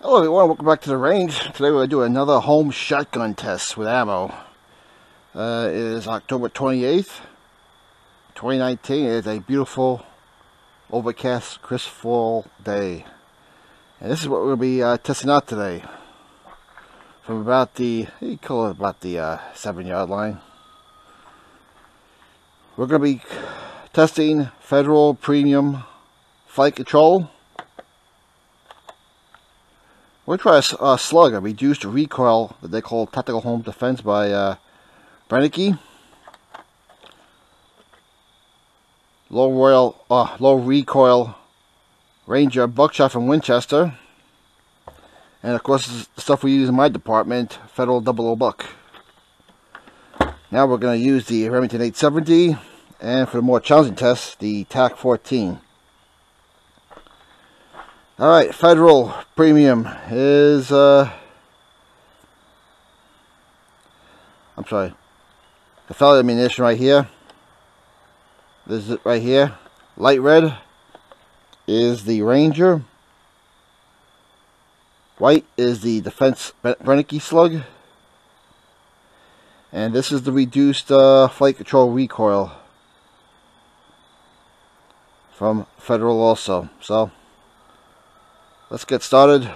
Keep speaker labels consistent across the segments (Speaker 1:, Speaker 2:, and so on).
Speaker 1: Hello everyone, welcome back to the range. Today we're going to do another home shotgun test with ammo. It is October 28th, 2019. It is a beautiful, overcast, crisp fall day. And this is what we're going to be testing out today. From about the, you call it about the 7-yard line. We're going to be testing Federal Premium Flight Control. We're going to try a slug, a reduced recoil that they call Tactical Home Defense by Brennecke. Low recoil Ranger buckshot from Winchester. And of course, this is the stuff we use in my department, Federal 00 Buck. Now we're going to use the Remington 870, and for the more challenging test, the TAC 14. Alright, Federal Premium is, the fellow ammunition right here. This is it right here. Light red is the Ranger. White is the Defense Brennecke slug. And this is the reduced flight control recoil from Federal also. So let's get started.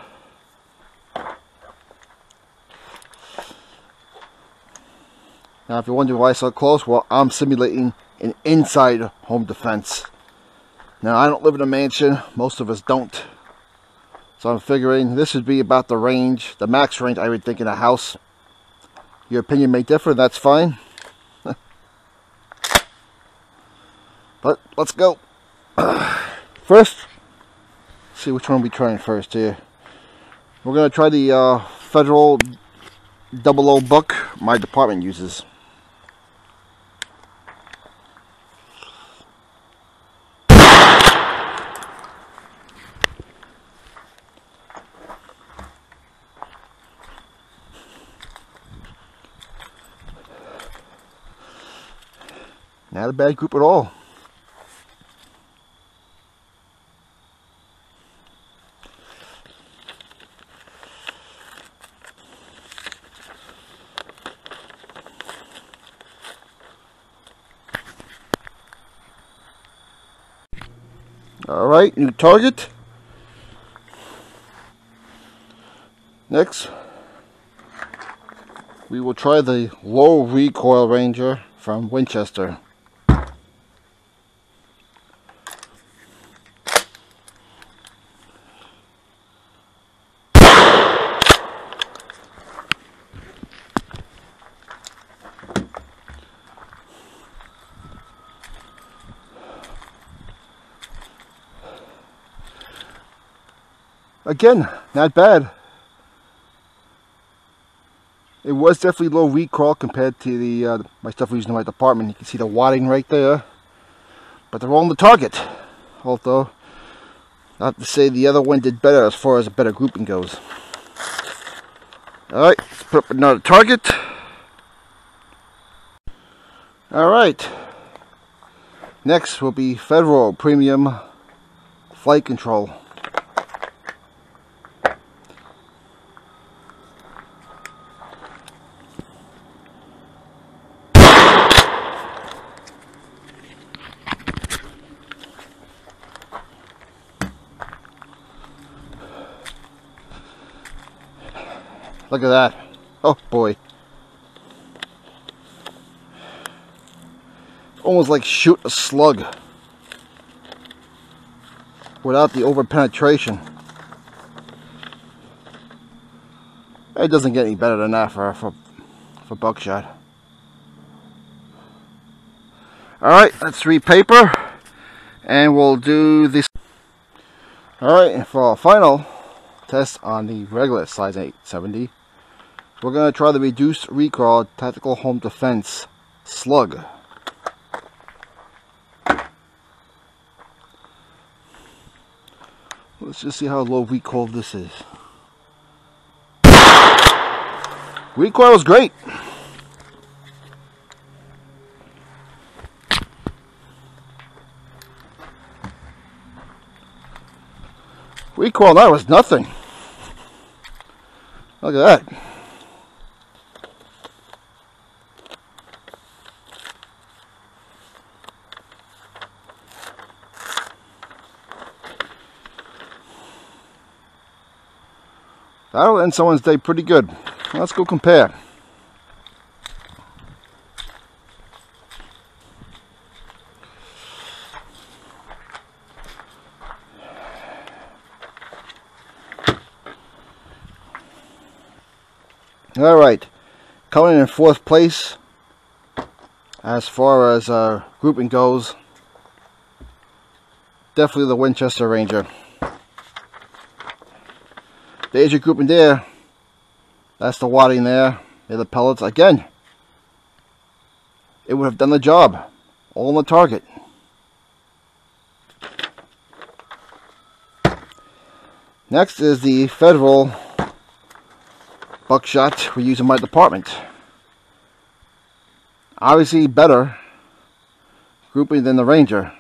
Speaker 1: Now, if you're wondering why so close, well, I'm simulating an inside home defense. Now, I don't live in a mansion. Most of us don't. So I'm figuring this would be about the range, the max range I would think in a house. Your opinion may differ, that's fine. But let's go. First, see which one we're trying first here. We're going to try the Federal 00 Buck my department uses. Not a bad group at all. Alright, new target. Next, we will try the low recoil Ranger from Winchester. Again, not bad. It was definitely low recoil compared to the my stuff we use in my department. You can see the wadding right there. But they're all on the target. Although, not to say the other one did better as far as a better grouping goes. Alright, let's put up another target. Alright. Next will be Federal Premium Flight Control. Look at that. Oh boy. Almost like shoot a slug without the over penetration. It doesn't get any better than that for buckshot. Alright, let's repaper and we'll do this. Alright, and for our final test on the regular size 870, we're going to try the reduced recoil Tactical Home Defense slug. Let's just see how low recoil this is. Recoil is great. Recoil, that was nothing. Look at that. That'll end someone's day pretty good. Let's go compare. Alright, coming in 4th place as far as grouping goes, definitely the Winchester Ranger. There's your grouping there. That's the wadding there. They're the pellets. Again, it would have done the job. All on the target. Next is the Federal buckshot we use in my department. Obviously better grouping than the Ranger.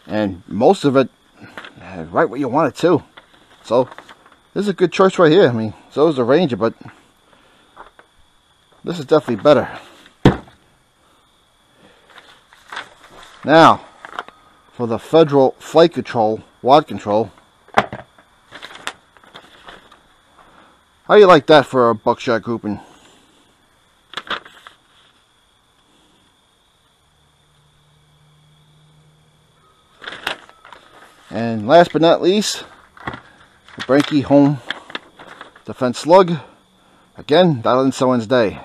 Speaker 1: And most of it right where you want it to. So this is a good choice right here. I mean, so is the Ranger, but this is definitely better. Now, for the Federal flight control, wad control. How do you like that for a buckshot grouping? And last but not least, the Branky Home Defense Slug. Again, that'll end someone's day.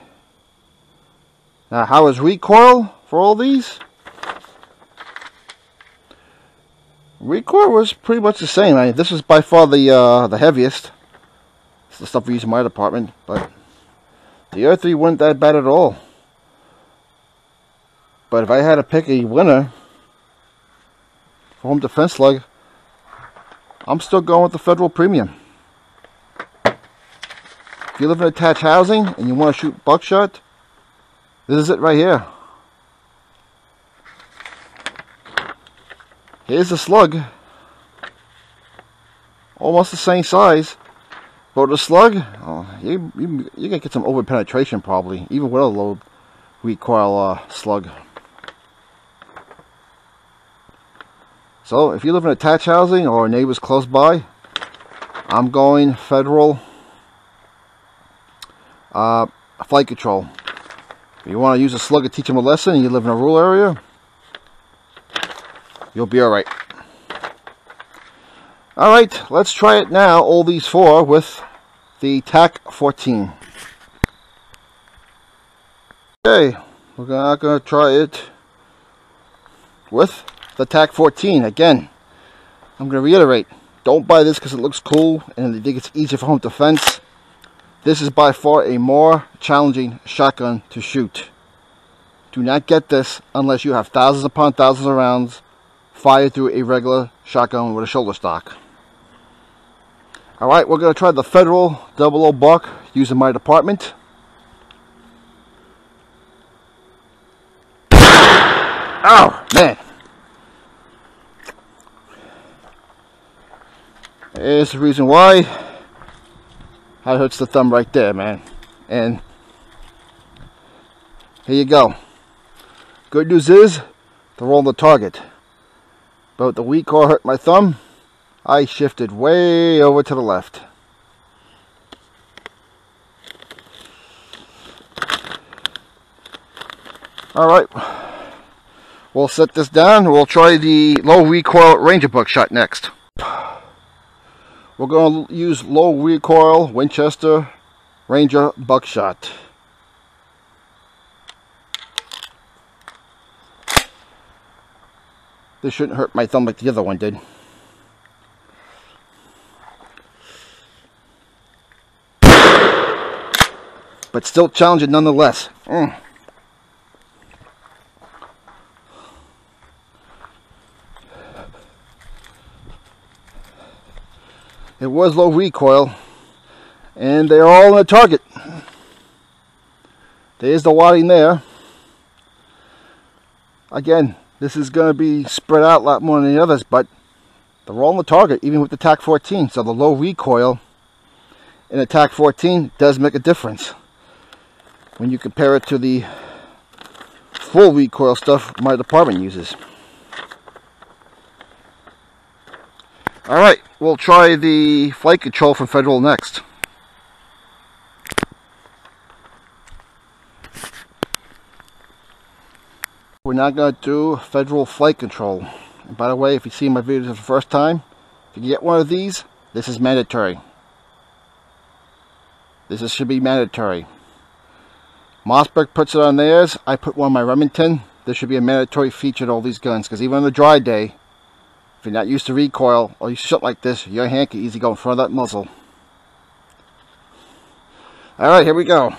Speaker 1: Now, how is recoil for all these? Recoil was pretty much the same. I mean, this is by far the heaviest. It's the stuff we use in my department, but the other three weren't that bad at all. But if I had to pick a winner for Home Defense Slug, I'm still going with the Federal Premium. If you live in attached housing and you want to shoot buckshot, this is it right here. Here's the slug. Almost the same size. But the slug, oh, you're going to get some over penetration probably, even with a low recoil slug. So if you live in attached housing or neighbors close by, I'm going Federal flight control. If you want to use a slug to teach them a lesson and you live in a rural area, you'll be alright. Alright, let's try it now, all these four, with the TAC 14. Okay, we're not going to try it with the TAC 14. Again, I'm going to reiterate, don't buy this because it looks cool and you think it's easier for home defense. This is by far a more challenging shotgun to shoot. Do not get this unless you have thousands upon thousands of rounds fired through a regular shotgun with a shoulder stock. Alright, we're going to try the Federal 00 buck used in my department. Oh, man. There's the reason why. That hurts the thumb right there, man. And here you go. Good news is, they're on the target. But the weak core hurt my thumb. I shifted way over to the left. Alright. We'll set this down. We'll try the low recoil Ranger buckshot next. We're going to use low recoil Winchester Ranger buckshot. This shouldn't hurt my thumb like the other one did. But still challenging nonetheless. It was low recoil, and they're all on the target. There's the wadding there. Again, this is going to be spread out a lot more than the others, but they're all on the target, even with the TAC 14. So the low recoil in a TAC 14 does make a difference when you compare it to the full recoil stuff my department uses. Alright, we'll try the flight control from Federal next. We're now going to do Federal flight control. And by the way, if you see my videos for the first time, if you get one of these, this is mandatory. This should be mandatory. Mossberg puts it on theirs. I put one on my Remington. This should be a mandatory feature to all these guns, because even on a dry day, if you're not used to recoil or you shoot like this, your hand can easily go in front of that muzzle. Alright, here we go.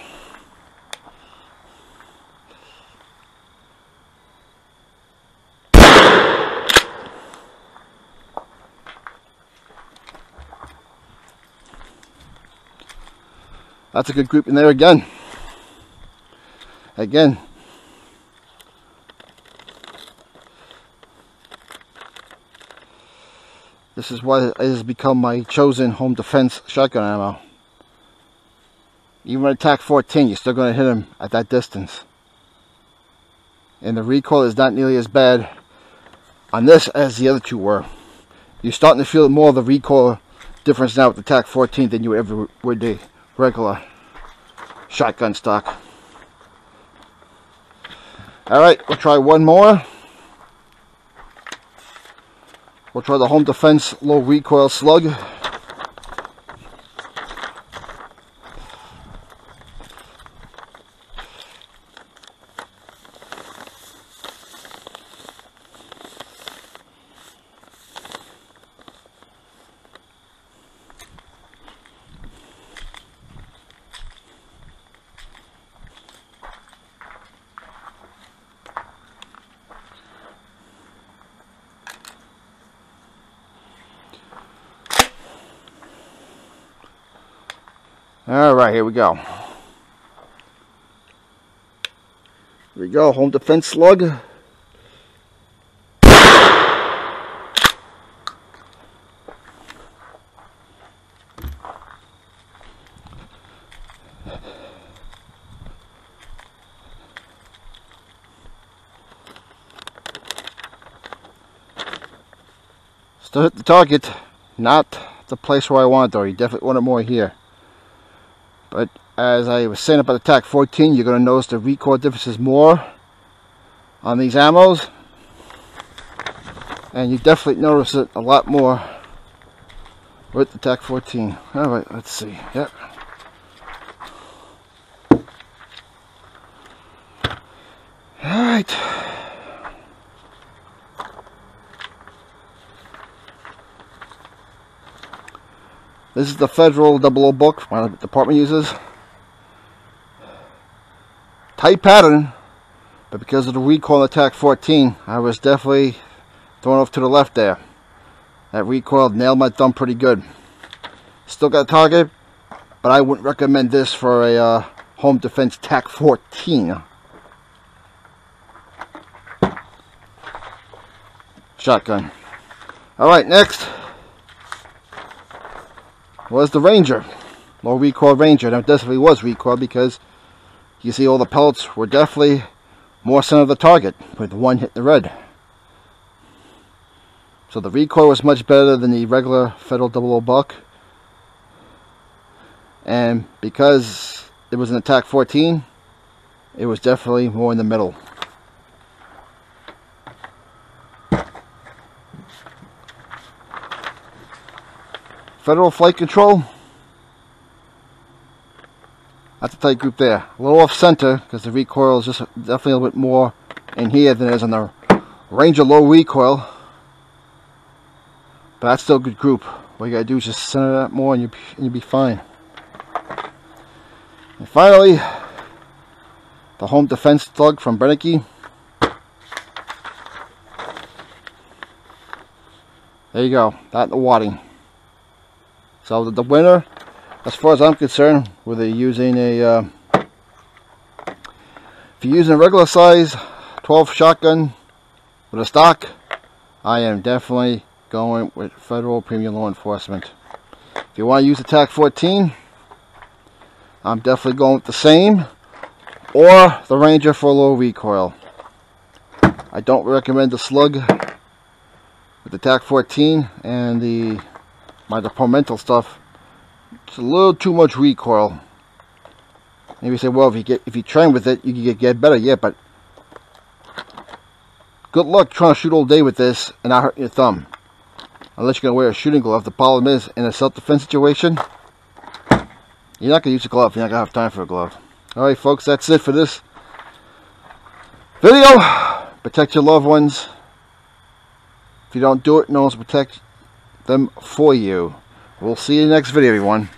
Speaker 1: That's a good group in there again. This is why it has become my chosen home defense shotgun ammo. Even with a TAC 14, you're still going to hit them at that distance. And the recoil is not nearly as bad on this as the other two were. You're starting to feel more of the recoil difference now with the TAC 14 than you ever would the regular shotgun stock. Alright, we'll try one more. We'll try the home defense low recoil slug. Alright, here we go. Here we go, home defense slug. Still hit the target, not the place where I want it though. You definitely want it more here. But as I was saying about the TAC 14, you're going to notice the recoil differences more on these ammos. And you definitely notice it a lot more with the TAC 14. Alright, let's see. Yep. Alright. This is the Federal 00 book my department uses. Tight pattern, but because of the recoil on the TAC 14, I was definitely thrown off to the left there. That recoil nailed my thumb pretty good. Still got a target, but I wouldn't recommend this for a home defense TAC 14 shotgun. Alright, next was the Ranger, low recoil Ranger. Now it definitely was recoil because you see all the pellets were definitely more center of the target with one hitting the red. So the recoil was much better than the regular Federal 00 buck, and because it was an TAC 14, it was definitely more in the middle. Federal flight control, that's a tight group there. A little off center because the recoil is just definitely a little bit more in here than it is on the Ranger low recoil. But that's still a good group. What you gotta do is just center that more and you'll be fine. And finally, the home defense slug from Brennicky. There you go, that and the wadding. So the winner, as far as I'm concerned, whether you're using a, if you're using a regular size 12 shotgun with a stock, I am definitely going with Federal Premium Law Enforcement. If you want to use the TAC 14, I'm definitely going with the same or the Ranger for a low recoil. I don't recommend the Slug with the TAC 14 and the departmental stuff. It's a little too much recoil. Maybe you say, well, if you train with it, you can get better. Yeah, but good luck trying to shoot all day with this and not hurting your thumb. Unless you're going to wear a shooting glove. The problem is, in a self-defense situation, you're not going to use a glove. You're not going to have time for a glove. Alright, folks, that's it for this video. Protect your loved ones. If you don't do it, no one's protect them for you. We'll see you in the next video, everyone.